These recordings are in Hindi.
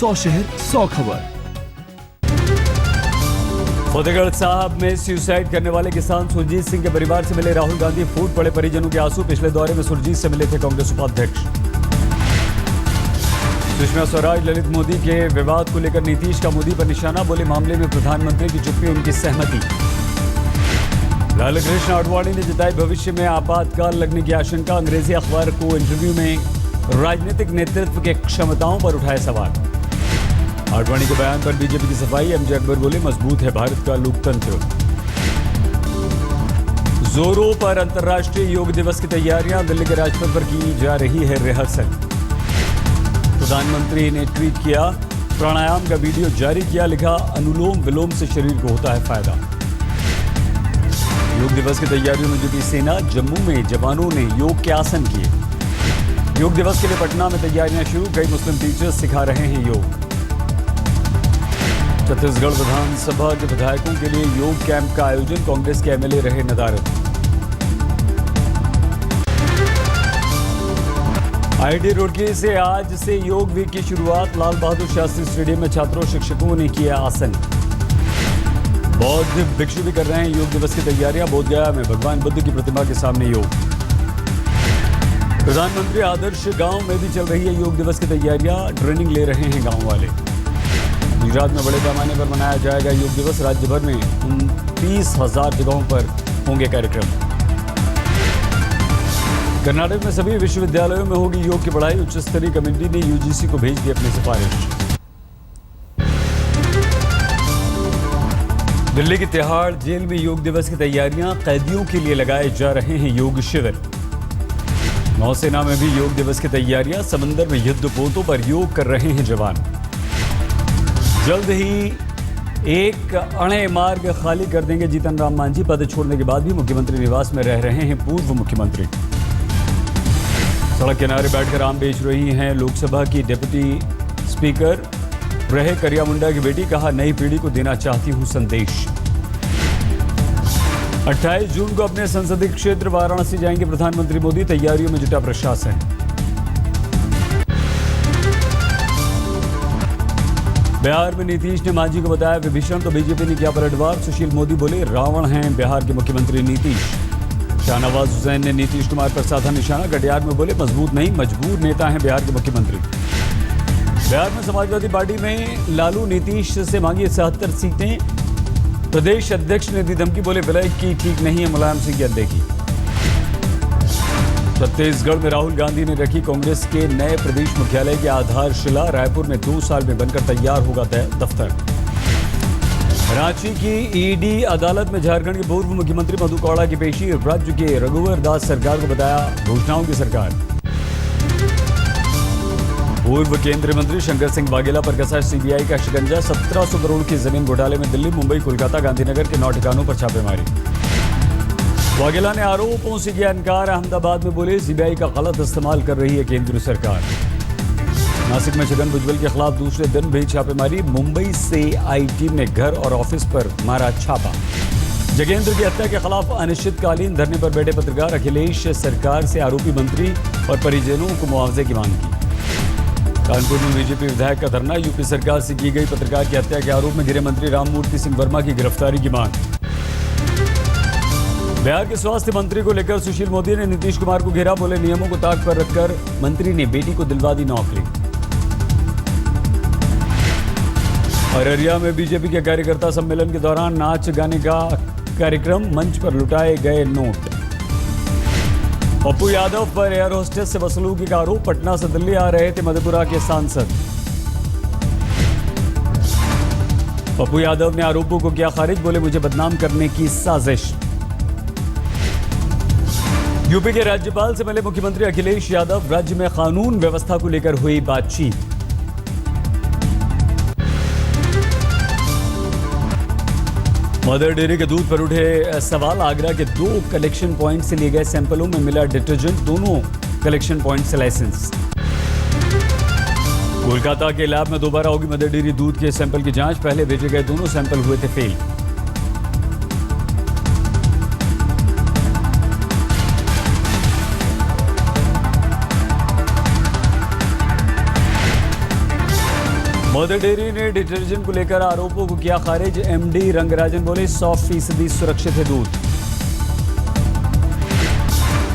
100 शहर 100 खबर। फतेहगढ़ साहब में सुसाइड करने वाले किसान सुरजीत सिंह के परिवार से मिले राहुल गांधी, फूट पड़े परिजनों के आंसू। पिछले दौरे में सुरजीत से मिले थे कांग्रेस उपाध्यक्ष। सुषमा स्वराज ललित मोदी के विवाद को लेकर नीतीश का मोदी पर निशाना, बोले मामले में प्रधानमंत्री की चुप्पी उनकी सहमति। लालकृष्ण आडवाणी ने जताई भविष्य में आपातकाल लगने की आशंका। अंग्रेजी अखबार को इंटरव्यू में राजनीतिक नेतृत्व के क्षमताओं पर उठाए सवाल। आडवाणी के बयान पर बीजेपी की सफाई। एमजे अकबर बोले मजबूत है भारत का लोकतंत्र। जोरों पर अंतर्राष्ट्रीय योग दिवस की तैयारियां, दिल्ली के राजपथ पर की जा रही है रिहर्सल। प्रधानमंत्री ने ट्वीट किया, प्राणायाम का वीडियो जारी किया, लिखा अनुलोम विलोम से शरीर को होता है फायदा। योग दिवस की तैयारियों में जुटी सेना, जम्मू में जवानों ने योग के आसन किए। योग दिवस के लिए पटना में तैयारियां शुरू, कई मुस्लिम टीचर्स सिखा रहे हैं योग। छत्तीसगढ़ विधानसभा के विधायकों के लिए योग कैंप का आयोजन, कांग्रेस के एमएलए रहे नदारद। आईआईटी रुड़की से आज से योग वीक की शुरुआत। लाल बहादुर शास्त्री स्टेडियम में छात्रों शिक्षकों ने किया आसन। बौद्ध भिक्षु भी कर रहे हैं योग दिवस की तैयारियां। बोधगया में भगवान बुद्ध की प्रतिमा के सामने योग। प्रधानमंत्री आदर्श गांव में भी चल रही है योग दिवस की तैयारियां, ट्रेनिंग ले रहे हैं गांव वाले। गुजरात में बड़े पैमाने पर मनाया जाएगा योग दिवस। राज्य भर में 29,000 जगहों पर होंगे कार्यक्रम। कर्नाटक में सभी विश्वविद्यालयों में होगी योग की पढ़ाई। उच्च स्तरीय कमेटी ने यूजीसी को भेज दी अपनी सिफारिश। दिल्ली की तिहाड़ जेल में योग दिवस की तैयारियां, कैदियों के लिए लगाए जा रहे हैं योग शिविर। नौसेना में भी योग दिवस की तैयारियां, समंदर में युद्धपोतों पर योग कर रहे हैं जवान। जल्द ही एक अणे मार्ग खाली कर देंगे जीतन राम मांझी। पद छोड़ने के बाद भी मुख्यमंत्री निवास में रह रहे हैं पूर्व मुख्यमंत्री। सड़क किनारे बैठकर आम बेच रही हैं लोकसभा की डिप्टी स्पीकर रहे करिया मुंडा की बेटी, कहा नई पीढ़ी को देना चाहती हूं संदेश। 28 जून को अपने संसदीय क्षेत्र वाराणसी जाएंगे प्रधानमंत्री मोदी, तैयारियों में जुटा प्रशासन। बिहार में नीतीश ने मांझी को बताया विभीषण, तो बीजेपी ने किया पलटवार। सुशील मोदी बोले रावण हैं बिहार के मुख्यमंत्री नीतीश। शाहनवाज हुसैन ने नीतीश कुमार पर साधा निशाना। कटिहार में बोले मजबूत नहीं मजबूर नेता हैं बिहार के मुख्यमंत्री। बिहार में समाजवादी पार्टी में लालू नीतीश से मांगी 77 सीटें। प्रदेश अध्यक्ष ने दी धमकी, बोले विलय की ठीक नहीं है मुलायम सिंह की अनदेखी। छत्तीसगढ़ में राहुल गांधी ने रखी कांग्रेस के नए प्रदेश मुख्यालय की आधारशिला। रायपुर में 2 साल में बनकर तैयार होगा दफ्तर। रांची की ईडी अदालत में झारखंड के पूर्व मुख्यमंत्री मधु कौड़ा की पेशी। राज्य के रघुवर दास सरकार को बताया घोषणाओं की सरकार। पूर्व केंद्रीय मंत्री शंकर सिंह वाघेला पर कसा सीबीआई का शिकंजा। 1700 करोड़ की जमीन घोटाले में दिल्ली, मुंबई, कोलकाता, गांधीनगर के 9 ठिकानों पर छापेमारी। वाघेला ने आरोपों से किया इनकार। अहमदाबाद में बोले सीबीआई का गलत इस्तेमाल कर रही है केंद्र सरकार। नासिक में छगन भुजबल के खिलाफ दूसरे दिन भी छापेमारी। मुंबई से आई टीम ने घर और ऑफिस पर मारा छापा। जगेंद्र की हत्या के खिलाफ अनिश्चितकालीन धरने पर बैठे पत्रकार। अखिलेश सरकार से आरोपी मंत्री और परिजनों को मुआवजे की मांग की। कानपुर में बीजेपी विधायक का धरना। यूपी सरकार से की गई पत्रकार की हत्या के आरोप में गृह मंत्री राममूर्ति सिंह वर्मा की गिरफ्तारी की मांग। बिहार के स्वास्थ्य मंत्री को लेकर सुशील मोदी ने नीतीश कुमार को घेरा, बोले नियमों को ताक पर रखकर मंत्री ने बेटी को दिलवा दी नौकरी। अररिया में बीजेपी के कार्यकर्ता सम्मेलन के दौरान नाच गाने का कार्यक्रम, मंच पर लुटाए गए नोट। पप्पू यादव पर एयर होस्टेस से वसूली का आरोप। पटना से दिल्ली आ रहे थे मधेपुरा के सांसद। पप्पू यादव ने आरोपों को किया खारिज, बोले मुझे बदनाम करने की साजिश। यूपी के राज्यपाल से मिले मुख्यमंत्री अखिलेश यादव। राज्य में कानून व्यवस्था को लेकर हुई बातचीत। मदर डेयरी के दूध पर उठे सवाल। आगरा के 2 कलेक्शन पॉइंट से लिए गए सैंपलों में मिला डिटर्जेंट। दोनों कलेक्शन पॉइंट से लाइसेंस। कोलकाता के लैब में दोबारा होगी मदर डेयरी दूध के सैंपल की जांच। पहले भेजे गए दोनों सैंपल हुए थे फेल। मदर डेयरी ने डिटर्जेंट को लेकर आरोपों को किया खारिज। एमडी रंगराजन बोले 100% सुरक्षित है दूध।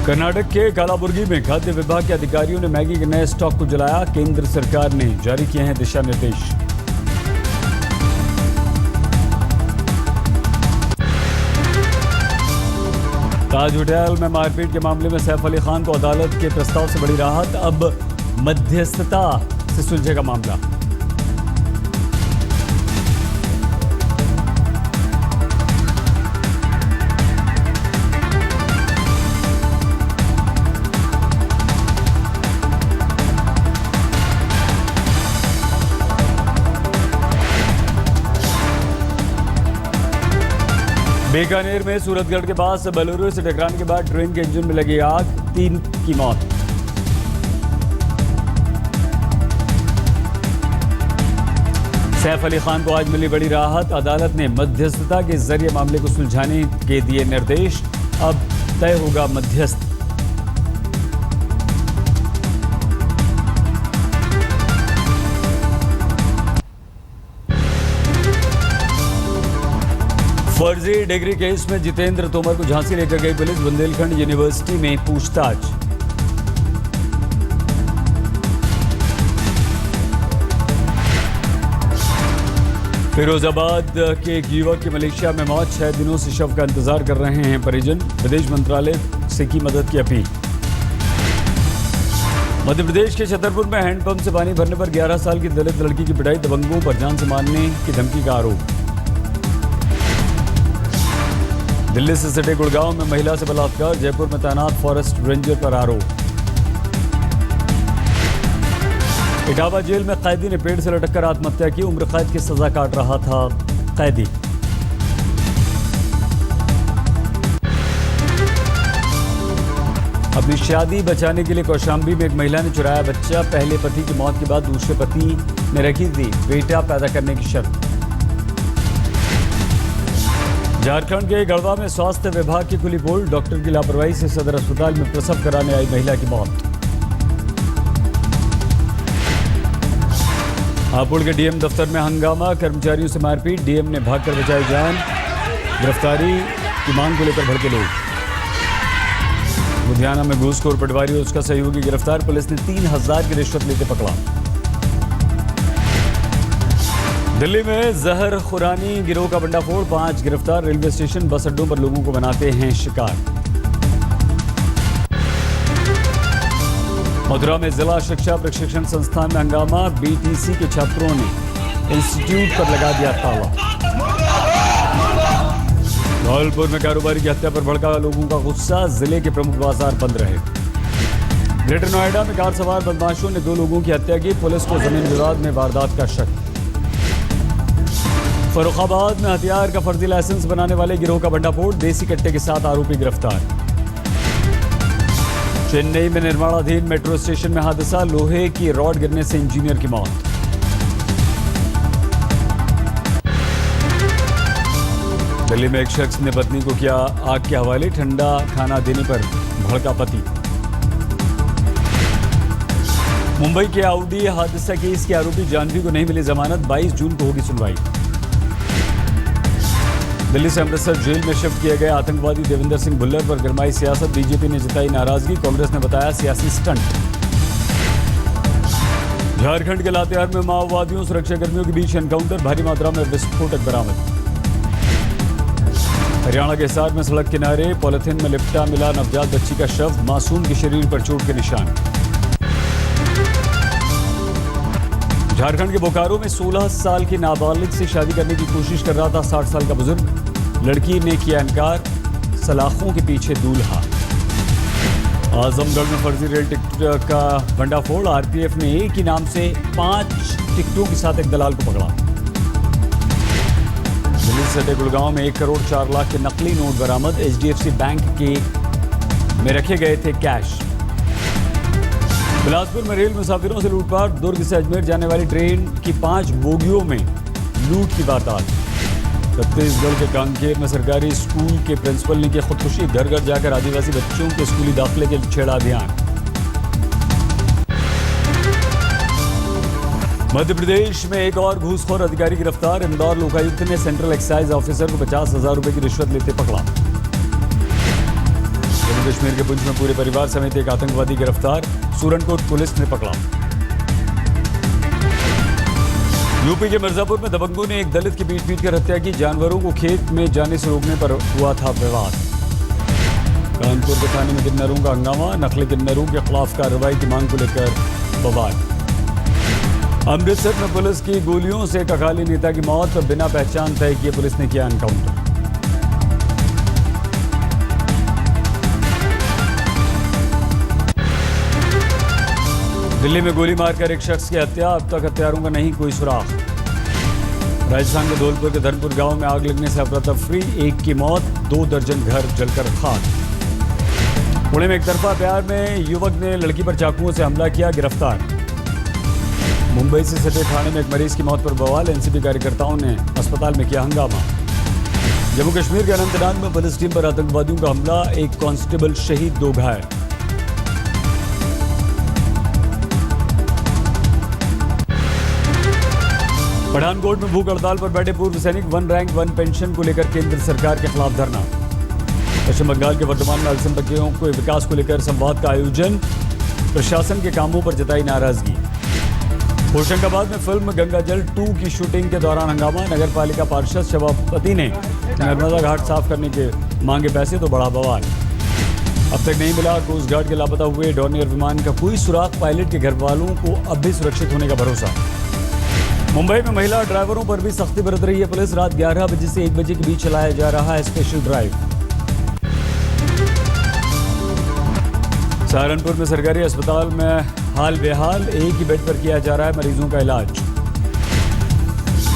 कर्नाटक के कालाबुर्गी में खाद्य विभाग के अधिकारियों ने मैगी के नए स्टॉक को जलाया। केंद्र सरकार ने जारी किए हैं दिशा निर्देश। ताज होटल में मारपीट के मामले में सैफ अली खान को अदालत के प्रस्ताव से बड़ी राहत। अब मध्यस्थता से सुलझेगा मामला। बीकानेर में सूरतगढ़ के पास बलेरो से टकराने के बाद ट्रेन के इंजन में लगी आग, 3 की मौत। सैफ अली खान को आज मिली बड़ी राहत। अदालत ने मध्यस्थता के जरिए मामले को सुलझाने के दिए निर्देश। अब तय होगा मध्यस्थ। फर्जी डिग्री केस में जितेंद्र तोमर को झांसी लेकर गई पुलिस। बुंदेलखंड यूनिवर्सिटी में पूछताछ। फिरोजाबाद के एक युवक की मलेशिया में मौत। 6 दिनों से शव का इंतजार कर रहे हैं परिजन। विदेश मंत्रालय से की मदद की अपील। मध्य प्रदेश के छतरपुर में हैंडपंप से पानी भरने पर 11 साल की दलित लड़की की पिटाई। दबंगों पर जान से मारने की धमकी का आरोप। दिल्ली से सटे गुड़गांव में महिला से बलात्कार। जयपुर में तैनात फॉरेस्ट रेंजर पर आरोप। इटावा जेल में कैदी ने पेड़ से लटककर आत्महत्या की। उम्र कैद की सजा काट रहा था कैदी। अपनी शादी बचाने के लिए कौशाम्बी में एक महिला ने चुराया बच्चा। पहले पति की मौत के बाद दूसरे पति ने रखी थी बेटा पैदा करने की शर्त। झारखंड के गढ़वा में स्वास्थ्य विभाग की खुली पोल। डॉक्टर की लापरवाही से सदर अस्पताल में प्रसव कराने आई महिला की मौत। हापुड़ के डीएम दफ्तर में हंगामा। कर्मचारियों से मारपीट। डीएम ने भागकर बचाई जान। गिरफ्तारी की मांग को लेकर भड़के लोग। लुधियाना में घूसखोर पटवारी और उसका सहयोगी गिरफ्तार। पुलिस ने 3000 की रिश्वत लेते पकड़ा। दिल्ली में जहर खुरानी गिरोह का भंडाफोड़। 5 गिरफ्तार। रेलवे स्टेशन बस अड्डों पर लोगों को बनाते हैं शिकार। मथुरा में जिला शिक्षा प्रशिक्षण संस्थान में हंगामा। बीटीसी के छात्रों ने इंस्टीट्यूट पर लगा दिया ताला। धौलपुर में कारोबारी की हत्या पर भड़का लोगों का गुस्सा। जिले के प्रमुख बाजार बंद रहे। ग्रेटर नोएडा में कार सवार बदमाशों ने 2 लोगों की हत्या की। पुलिस को जमीन विवाद में वारदात का शक। फर्रुखाबाद में हथियार का फर्जी लाइसेंस बनाने वाले गिरोह का भंडाफोड़। देसी कट्टे के साथ आरोपी गिरफ्तार। चेन्नई में निर्माणाधीन मेट्रो स्टेशन में हादसा। लोहे की रॉड गिरने से इंजीनियर की मौत। दिल्ली में एक शख्स ने पत्नी को किया आग के हवाले। ठंडा खाना देने पर भड़का पति। मुंबई के आउडी हादसा केस के आरोपी जानवी को नहीं मिली जमानत। 22 जून को होगी सुनवाई। दिल्ली से अमृतसर जेल में शिफ्ट किए गए आतंकवादी देविंदर सिंह भुल्लर पर गरमाई सियासत। बीजेपी ने जताई नाराजगी। कांग्रेस ने बताया सियासी स्टंट। झारखंड के लातेहार में माओवादियों सुरक्षाकर्मियों के बीच एनकाउंटर। भारी मात्रा में विस्फोटक बरामद। हरियाणा के हिसार में सड़क किनारे पॉलिथीन में लिपटा मिला नवजात बच्ची का शव। मासूम के शरीर पर चोट के निशान। झारखंड के बोकारो में 16 साल की नाबालिग से शादी करने की कोशिश कर रहा था 60 साल का बुजुर्ग। लड़की ने किया इनकार। सलाखों के पीछे दूल्हा। आजमगढ़ में फर्जी रेल टिकट का भंडाफोड़। आरपीएफ ने एक ही नाम से 5 टिकटों के साथ एक दलाल को पकड़ा। दिल्ली से गुड़गांव में 1 करोड़ 4 लाख के नकली नोट बरामद। एचडीएफसी बैंक के में रखे गए थे कैश। बिलासपुर में रेल मुसाफिरों से लूटपाट। दुर्ग से अजमेर जाने वाली ट्रेन की 5 बोगियों में लूट की वारदात। छत्तीसगढ़ के कांकेर में सरकारी स्कूल के प्रिंसिपल ने की खुदकुशी। घर घर जाकर आदिवासी बच्चों के स्कूली दाखिले के लिए छेड़ा अभियान। मध्य प्रदेश में एक और घूसखोर अधिकारी गिरफ्तार। इंदौर लोकायुक्त ने सेंट्रल एक्साइज ऑफिसर को 50,000 रुपए की रिश्वत लेते पकड़ा। जम्मू कश्मीर के पुंछ में पूरे परिवार समेत एक आतंकवादी गिरफ्तार। सूरनकोट पुलिस ने पकड़ा। यूपी के मिर्जापुर में दबंगों ने एक दलित की पीट कर हत्या की। जानवरों को खेत में जाने से रोकने पर हुआ था विवाद। कानपुर के थाने में किन्नरों का हंगामा। नकली किन्नरों के खिलाफ कार्रवाई की मांग को लेकर बवाल। अमृतसर में पुलिस की गोलियों से एक अकाली नेता की मौत। बिना पहचान तय किए पुलिस ने किया एनकाउंटर। दिल्ली में गोली मारकर एक शख्स की हत्या। अब तक हत्यारों का नहीं कोई सुराग। राजस्थान के धौलपुर के धर्मपुर गांव में आग लगने से अफरा-तफरी। एक की मौत, 2 दर्जन घर जलकर खाक। पुणे में एक तरफा प्यार में युवक ने लड़की पर चाकुओं से हमला किया, गिरफ्तार। मुंबई से सटे थाने में एक मरीज की मौत पर बवाल। एनसीपी कार्यकर्ताओं ने अस्पताल में किया हंगामा। जम्मू कश्मीर के अनंतनाग में पुलिस टीम पर आतंकवादियों का हमला। एक कांस्टेबल शहीद, 2 घायल। पठानकोट में भूख हड़ताल पर बैठे पूर्व सैनिक। 1 रैंक 1 पेंशन को लेकर केंद्र सरकार के खिलाफ धरना। पश्चिम बंगाल के वर्धमान में अल्पसंख्यकों के विकास को लेकर संवाद का आयोजन। प्रशासन के कामों पर जताई नाराजगी। होशंगाबाद में फिल्म गंगाजल 2 की शूटिंग के दौरान हंगामा। नगर पालिका पार्षद सभापति ने नर्मदा घाट साफ करने के मांगे पैसे तो बड़ा बवाल। अब तक नहीं मिला कोस्ट गार्ड के लापता हुए डॉर्नियर विमान का कोई सुराग। पायलट के घर वालों को अब भी सुरक्षित होने का भरोसा। मुंबई में महिला ड्राइवरों पर भी सख्ती बरत रही है पुलिस। रात 11 बजे से 1 बजे के बीच चलाया जा रहा है स्पेशल ड्राइव। सहारनपुर में सरकारी अस्पताल में हाल बेहाल। एक ही बेड पर किया जा रहा है मरीजों का इलाज।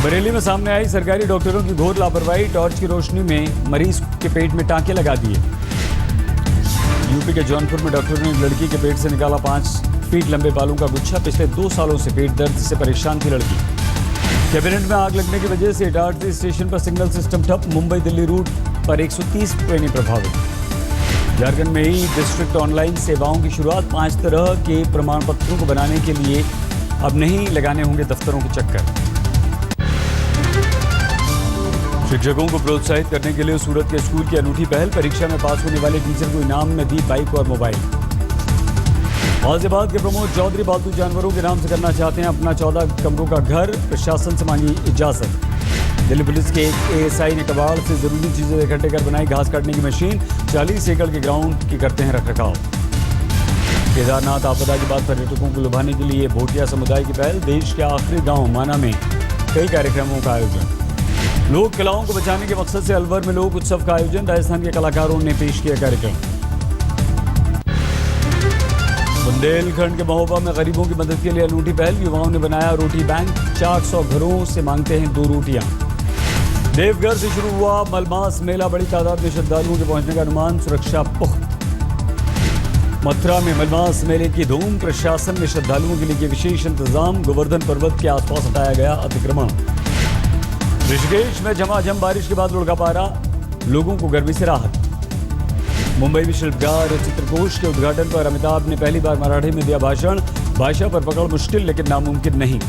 बरेली में सामने आई सरकारी डॉक्टरों की घोर लापरवाही। टॉर्च की रोशनी में मरीज के पेट में टांके लगा दिए। यूपी के जौनपुर में डॉक्टरों ने एक लड़की के पेट से निकाला 5 फीट लंबे बालों का गुच्छा। पिछले 2 सालों से पेट दर्द से परेशान थी लड़की। कैबिनेट में आग लगने की वजह से इटारसी स्टेशन पर सिग्नल सिस्टम ठप। मुंबई दिल्ली रूट पर 130 ट्रेनें प्रभावित। झारखंड में ही डिस्ट्रिक्ट ऑनलाइन सेवाओं की शुरुआत। 5 तरह के प्रमाण पत्रों को बनाने के लिए अब नहीं लगाने होंगे दफ्तरों के चक्कर। शिक्षकों को प्रोत्साहित करने के लिए सूरत के स्कूल की अनूठी पहल। परीक्षा में पास होने वाले टीचर को इनाम में दी बाइक और मोबाइल। गाजियाबाद के प्रमोद चौधरी पालतू जानवरों के नाम से करना चाहते हैं अपना 14 कमरों का घर। प्रशासन से मांगी इजाजत। दिल्ली पुलिस के एक एएसआई ने कबाड़ से जरूरी चीजें इकट्ठे कर बनाई घास काटने की मशीन। 40 एकड़ के ग्राउंड की करते हैं रखरखाव। केदारनाथ आपदा के बाद पर्यटकों को लुभाने के लिए भोटिया समुदाय की पहल। देश के आखिरी गांव माना में कई कार्यक्रमों का आयोजन। लोक कलाओं को बचाने के मकसद से अलवर में लोक उत्सव का आयोजन। राजस्थान के कलाकारों ने पेश किया कार्यक्रम। बुंदेलखंड के महोबा में गरीबों की मदद के लिए अनूठी पहल। युवाओं ने बनाया रोटी बैंक। 400 घरों से मांगते हैं 2 रोटियां। देवघर से शुरू हुआ मलमास मेला। बड़ी तादाद में श्रद्धालुओं के पहुंचने का अनुमान। सुरक्षा पुख्त। मथुरा में मलमास मेले की धूम। प्रशासन ने श्रद्धालुओं के लिए विशेष इंतजाम। गोवर्धन पर्वत के आसपास हटाया गया अतिक्रमण। ऋषिकेश में झमाझम बारिश के बाद लुढ़का पारा। लोगों को गर्मी से राहत। मुंबई में शिल्पकार चित्रकोश के उद्घाटन पर अमिताभ ने पहली बार मराठी में दिया भाषण। भाषा पर पकड़ मुश्किल लेकिन नामुमकिन नहीं।